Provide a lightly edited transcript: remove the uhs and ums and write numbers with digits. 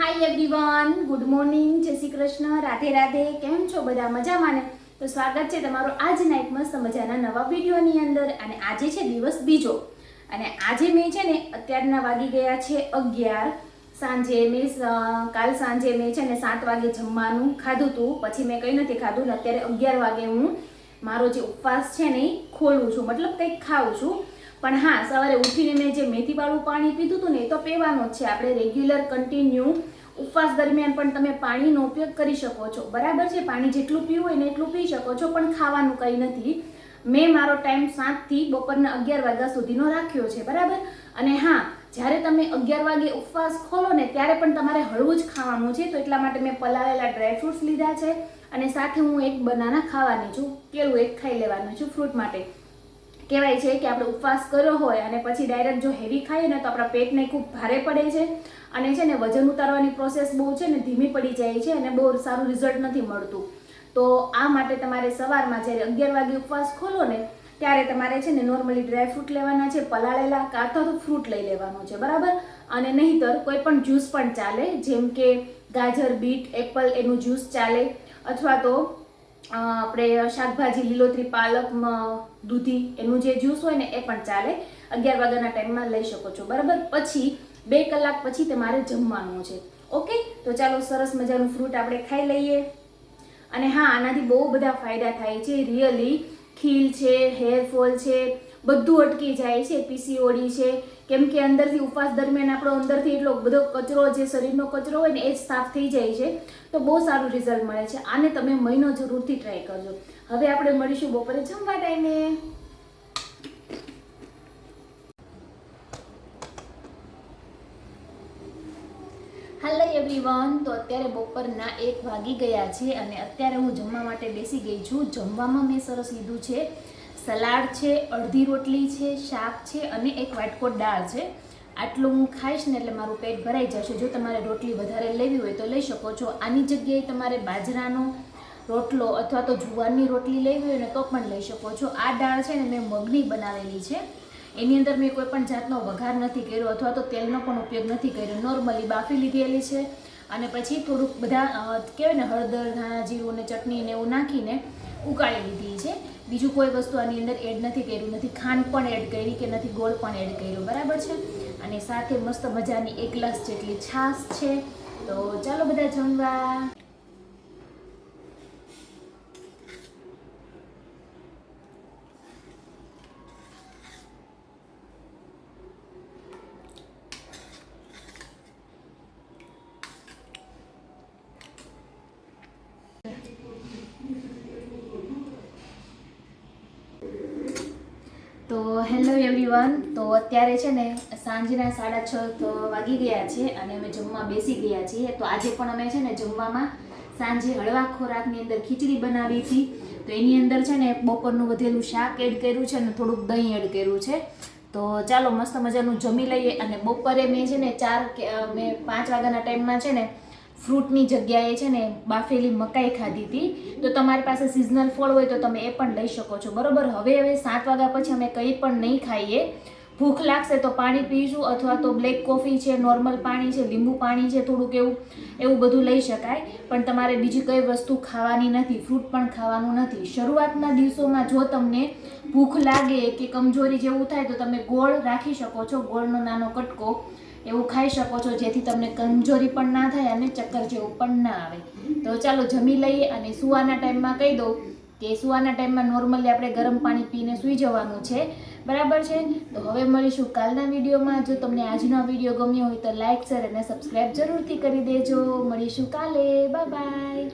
Hi everyone, good morning, જય શ્રી કૃષ્ણ, રાધે રાધે. કેમ છો બધા? મજામાં ને? તો સ્વાગત છે તમારું આજના એક મસ્ત મજાના નવા વિડીયોની અંદર. અને આજે છે દિવસ બીજો, અને આજે મેં છે ને અત્યારના વાગી ગયા છે 11 સાંજે. કાલ સાંજે મેં છે ને 7 વાગે જમવાનું ખાધું હતું, પછી મેં કંઈ નથી ખાધું ને અત્યારે 11 વાગે હું મારો જે ઉપવાસ છે ને એ ખોલું છું, મતલબ કંઈક ખાઉં છું. પણ હા, સવારે ઉઠીને મેં જે મેથીવાળું પાણી પીધું હતું ને એ તો પીવાનું જ છે. આપણે રેગ્યુલર કન્ટિન્યુ ઉપવાસ દરમિયાન પણ તમે પાણીનો ઉપયોગ કરી શકો છો, બરાબર છે. પાણી જેટલું પીવું હોય ને એટલું પી શકો છો, પણ ખાવાનું કંઈ નથી. મેં મારો ટાઈમ 7 થી બપોરના 11 વાગ્યા સુધીનો રાખ્યો છે, બરાબર. અને હા, જ્યારે તમે 11 વાગે ઉપવાસ ખોલો ને ત્યારે પણ તમારે હળવું જ ખાવાનું છે. તો એટલા માટે મેં પલાળેલા ડ્રાયફ્રૂટ્સ લીધા છે, અને સાથે હું એક બનાના ખાવાની છું, કેળું એક ખાઈ લેવાનું છું ફ્રૂટ માટે. કહેવાય છે કે આપણે ઉપવાસ કર્યો હોય અને પછી ડાયરેક્ટ જો હેવી ખાઈએ ને તો આપણા પેટને ખૂબ ભારે પડે છે, અને છે ને વજન ઉતારવાની પ્રોસેસ બહુ છે ને ધીમી પડી જાય છે, અને બહુ સારું રિઝલ્ટ નથી મળતું. તો આ માટે તમારે સવારમાં જ્યારે 11 વાગે ઉપવાસ ખોલો ને ત્યારે તમારે છે ને નોર્મલી ડ્રાયફ્રૂટ લેવાના છે, પલાળેલા, કાં તો ફ્રૂટ લઈ લેવાનું છે, બરાબર. અને નહીંતર કોઈ પણ જ્યુસ પણ ચાલે, જેમ કે ગાજર, બીટ, એપલ એનું જ્યુસ ચાલે, અથવા તો આપણે શાકભાજી, લીલોતરી, પાલક, દૂધી એનું જે જ્યુસ હોય ને એ પણ ચાલે. 11 વાગ્યાના ટાઈમમાં લઈ શકો છો, બરાબર. પછી 2 કલાક પછી તમારે જમવાનું છે. ઓકે, તો ચાલો સરસ મજાનું ફ્રૂટ આપણે ખાઈ લઈએ. અને હા, આનાથી બહુ બધા ફાયદા થાય છે રિયલી. ખીલ છે, હેરફોલ છે, બધું અટકી જાય છે. પીસીઓડી છે, કેમ કે અંદરથી ઉપવાસ દરમિયાન આપણો અંદરથી એટલો બધો કચરો, જે શરીરનો કચરો હોય ને એ જ સાફ થઈ જાય છે. તો બહુ સારું રિઝલ્ટ મળે છે. આને તમે મહિનો જરૂરથી ટ્રાય કરજો. હવે આપણે મળીશું બપોરે જમવા ટાઈમે. હેલો એવરીવન, તો અત્યારે બપોરના 1 વાગી ગયા છે, અને અત્યારે હું જમવા માટે બેસી ગઈ છું. જમવામાં મેં સરસ લીધું છે, સલાડ છે, અડધી રોટલી છે, શાક છે, અને એક વાટકો દાળ છે. આટલું હું ખાઈશ ને એટલે મારું પેટ ભરાઈ જશે. જો તમારે રોટલી વધારે લેવી હોય તો લઈ શકો છો. આની જગ્યાએ તમારે બાજરાનો રોટલો અથવા તો જુવારની રોટલી લેવી હોય ને તો પણ લઈ શકો છો. આ દાળ છે ને મેં મગની બનાવેલી છે. એની અંદર મેં કોઈ પણ જાતનો વઘાર નથી કર્યો, અથવા તો તેલનો પણ ઉપયોગ નથી કર્યો. નોર્મલી બાફી લીધેલી છે, અને પછી થોડુંક બધા કહેવાય ને હળદર, ધાણા જીરું અને ચટણી ને એવું નાખીને ઉકાળી લીધી છે. બીજું કોઈ વસ્તુ આની અંદર એડ નથી કર્યું, નથી ખાંડ પણ એડ કરી કે નથી ગોળ પણ એડ કર્યો, બરાબર છે. અને સાથે મસ્ત મજાની 1 ગ્લાસ જેટલી છાશ છે. તો ચાલો બધા જમવા. તો હેલો એવરીવન, તો અત્યારે છે ને સાંજના 6:30 વાગી ગયા છે, અને અમે જમવા બેસી ગયા છીએ. તો આજે પણ અમે છે ને જમવામાં સાંજે હળવા ખોરાકની અંદર ખીચડી બનાવી હતી. તો એની અંદર છે ને બપોરનું વધેલું શાક એડ કર્યું છે, અને થોડુંક દહીં એડ કર્યું છે. તો ચાલો મસ્ત મજાનું જમી લઈએ. અને બપોરે મેં છે ને 5 વાગ્યાના ટાઈમમાં છે ને ફ્રૂટની જગ્યાએ છે ને બાફેલી મકાઈ ખાધી હતી. તો તમારી પાસે સિઝનલ ફળ હોય તો તમે એ પણ લઈ શકો છો, બરોબર. હવે 7 વાગ્યા પછી અમે કંઈ પણ નહીં ખાઈએ. ભૂખ લાગશે તો પાણી પીશું, અથવા તો બ્લેક કોફી છે, નોર્મલ પાણી છે, લીંબુ પાણી છે, થોડુંક એવું બધું લઈ શકાય. પણ તમારે બીજી કઈ વસ્તુ ખાવાની નથી, ફ્રૂટ પણ ખાવાનું નથી. શરૂઆતના દિવસોમાં જો તમને ભૂખ લાગે કે કમજોરી જેવું થાય તો તમે ગોળ રાખી શકો છો, ગોળનો નાનો કટકો એવું ખાઈ શકો છો, જેથી તમને કમજોરી પણ ના થાય અને ચક્કર જેવું પણ ના આવે. તો ચાલો જમી લઈએ. અને સુવાના ટાઈમમાં કહી દઉં કે સુવાના ટાઈમમાં નોર્મલી આપણે ગરમ પાણી પીને સૂઈ જવાનું છે, બરાબર છે. તો હવે મળીશું કાલના વિડીયોમાં. જો તમને આજનો વિડીયો ગમ્યો હોય તો લાઇક, શેર અને સબસ્ક્રાઈબ જરૂરથી કરી દેજો. મળીશું કાલે. Bye bye.